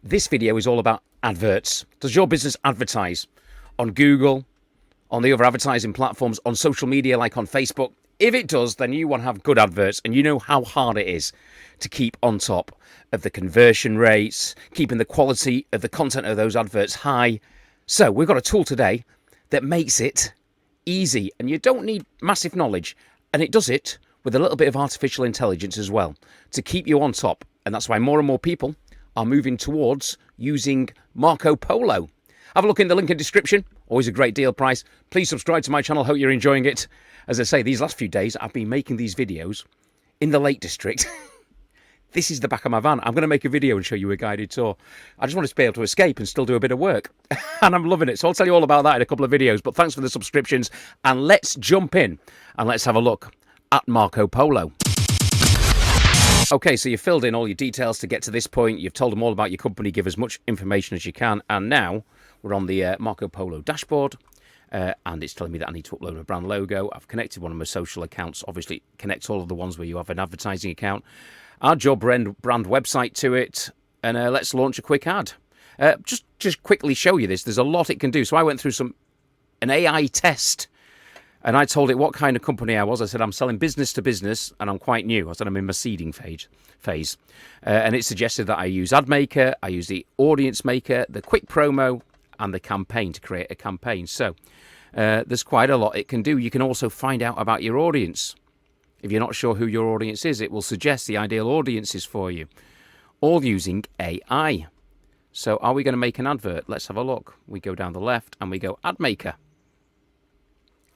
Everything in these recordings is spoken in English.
This video is all about adverts. Does your business advertise on Google, on the other advertising platforms, on social media like on Facebook? If it does, then you want to have good adverts, and you know how hard it is to keep on top of the conversion rates, keeping the quality of the content of those adverts high. So we've got a tool today that makes it easy, and you don't need massive knowledge, and it does it with a little bit of artificial intelligence as well to keep you on top. And that's why more and more people are moving towards using MarkoPolo. Have a look in the link in the description. Always a great deal price. Please subscribe to my channel. Hope you're enjoying it. As I say, these last few days I've been making these videos in the Lake District. This is the back of my van. I'm going to make a video and show you a guided tour. I just want to be able to escape and still do a bit of work. And I'm loving it. So I'll tell you all about that in a couple of videos. But thanks for the subscriptions. And let's jump in and let's have a look at MarkoPolo. Okay, so you've filled in all your details to get to this point. You've told them all about your company. Give as much information as you can. And now we're on the MarkoPolo dashboard. And it's telling me that I need to upload a brand logo. I've connected one of my social accounts. Obviously, connect all of the ones where you have an advertising account. Add your brand website to it. And let's launch a quick ad. Just quickly show you this. There's a lot it can do. So I went through an AI test. And I told it what kind of company I was. I said, I'm selling business to business, and I'm quite new. I said, I'm in my seeding phase. And it suggested that I use Ad Maker, I use the Audience Maker, the Quick Promo, and the campaign to create a campaign. So there's quite a lot it can do. You can also find out about your audience. If you're not sure who your audience is, it will suggest the ideal audiences for you, all using AI. So are we going to make an advert? Let's have a look. We go down the left, and we go Ad Maker.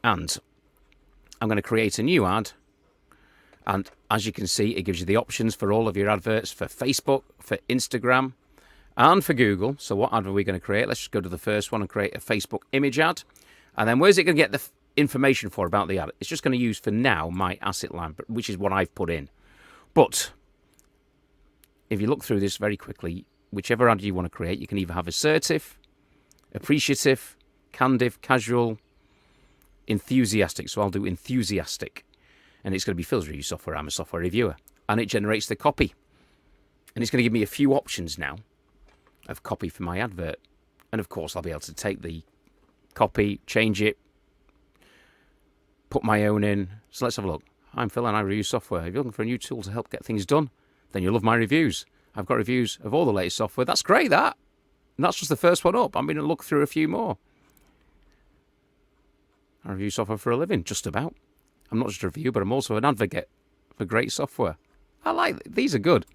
And I'm going to create a new ad. And as you can see, it gives you the options for all of your adverts for Facebook, for Instagram, and for Google. So what ad are we going to create? Let's just go to the first one and create a Facebook image ad. And then where's it going to get the information for about the ad? It's just going to use for now my asset line, which is what I've put in. But if you look through this very quickly, whichever ad you want to create, you can either have assertive, appreciative, candid, casual, enthusiastic. So I'll do enthusiastic, and it's going to be Phil's Review Software. I'm a software reviewer, and it generates the copy, and it's going to give me a few options now of copy for my advert. And of course I'll be able to take the copy, change it, put my own in. So let's have a look. I'm Phil and I review software. If you're looking for a new tool to help get things done, then you'll love my reviews. I've got reviews of all the latest software. That's great, that. And that's just the first one up. I'm going to look through a few more. I review software for a living, just about. I'm not just a reviewer, but I'm also an advocate for great software. I like it. These are good.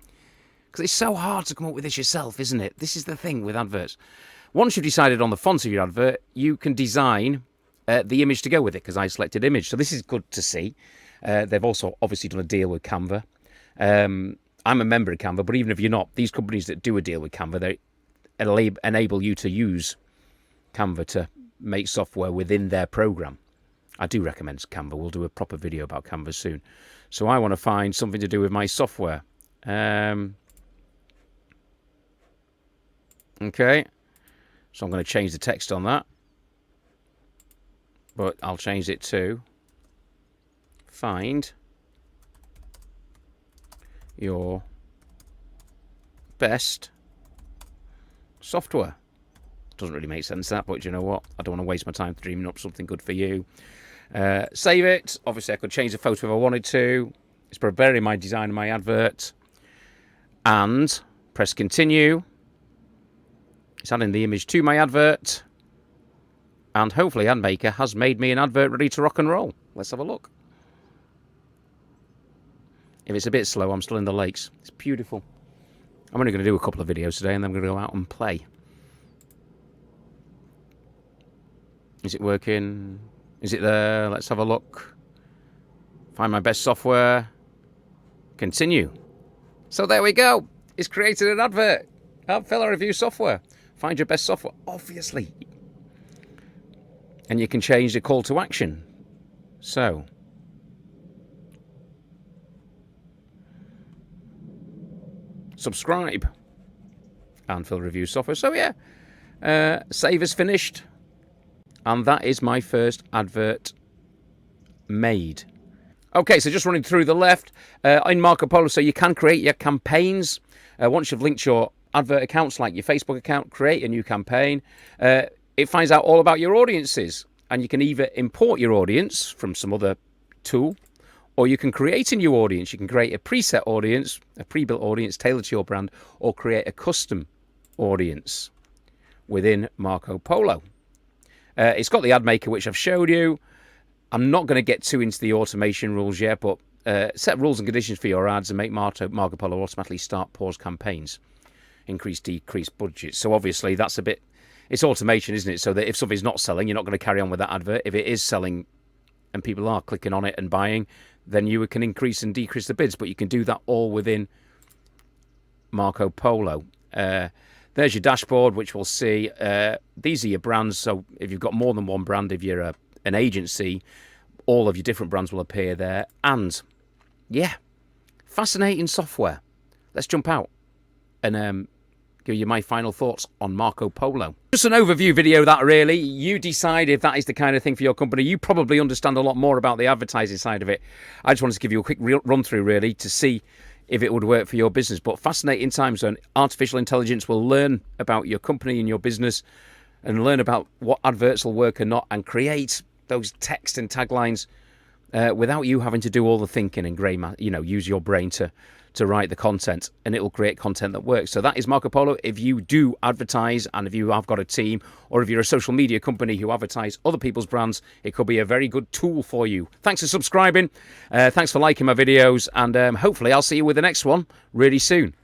Because it's so hard to come up with this yourself, isn't it? This is the thing with adverts. Once you've decided on the font of your advert, you can design the image to go with it, because I selected image. So this is good to see. They've also obviously done a deal with Canva. I'm a member of Canva, but even if you're not, these companies that do a deal with Canva, they enable you to use Canva to make software within their program. I do recommend Canva. We'll do a proper video about Canva soon. So I want to find something to do with my software. Okay. So I'm going to change the text on that. But I'll change it to find your best software. Doesn't really make sense, that, but you know what? I don't want to waste my time dreaming up something good for you. Save it. Obviously, I could change the photo if I wanted to. It's preparing my design of my advert. And press continue. It's adding the image to my advert. And hopefully Ad Maker has made me an advert ready to rock and roll. Let's have a look. If it's a bit slow, I'm still in the lakes. It's beautiful. I'm only going to do a couple of videos today, and then I'm going to go out and play. Is it working? Is it there? Let's have a look. Find my best software. Continue. So there we go. It's created an advert. Phil, I review software. Find your best software. Obviously. And you can change the call to action. So. Subscribe. And Phil reviews software. So yeah. Save is finished. And that is my first advert made. Okay, so just running through the left in MarkoPolo, so you can create your campaigns. Once you've linked your advert accounts like your Facebook account, create a new campaign. It finds out all about your audiences, and you can either import your audience from some other tool, or you can create a new audience. You can create a preset audience, a pre-built audience tailored to your brand, or create a custom audience within MarkoPolo. It's got the ad maker, which I've showed you. I'm not going to get too into the automation rules yet, but set rules and conditions for your ads and make MarkoPolo automatically start, pause campaigns, increase, decrease budgets. So obviously that's a bit, it's automation, isn't it? So that if something's not selling, you're not going to carry on with that advert. If it is selling and people are clicking on it and buying, then you can increase and decrease the bids. But you can do that all within MarkoPolo. There's your dashboard, which we'll see. These are your brands. So if you've got more than one brand, if you're an agency, all of your different brands will appear there. And yeah, fascinating software. Let's jump out and give you my final thoughts on MarkoPolo. Just an overview video, that really. You decide if that is the kind of thing for your company. You probably understand a lot more about the advertising side of it. I just wanted to give you a quick run through, really, to see if it would work for your business. But fascinating times when artificial intelligence will learn about your company and your business and learn about what adverts will work and not, and create those text and taglines without you having to do all the thinking and use your brain to write the content, and it will create content that works. So that is MarkoPolo. If you do advertise, and if you have got a team, or if you're a social media company who advertise other people's brands, it could be a very good tool for you. Thanks for subscribing. Thanks for liking my videos, and hopefully I'll see you with the next one really soon.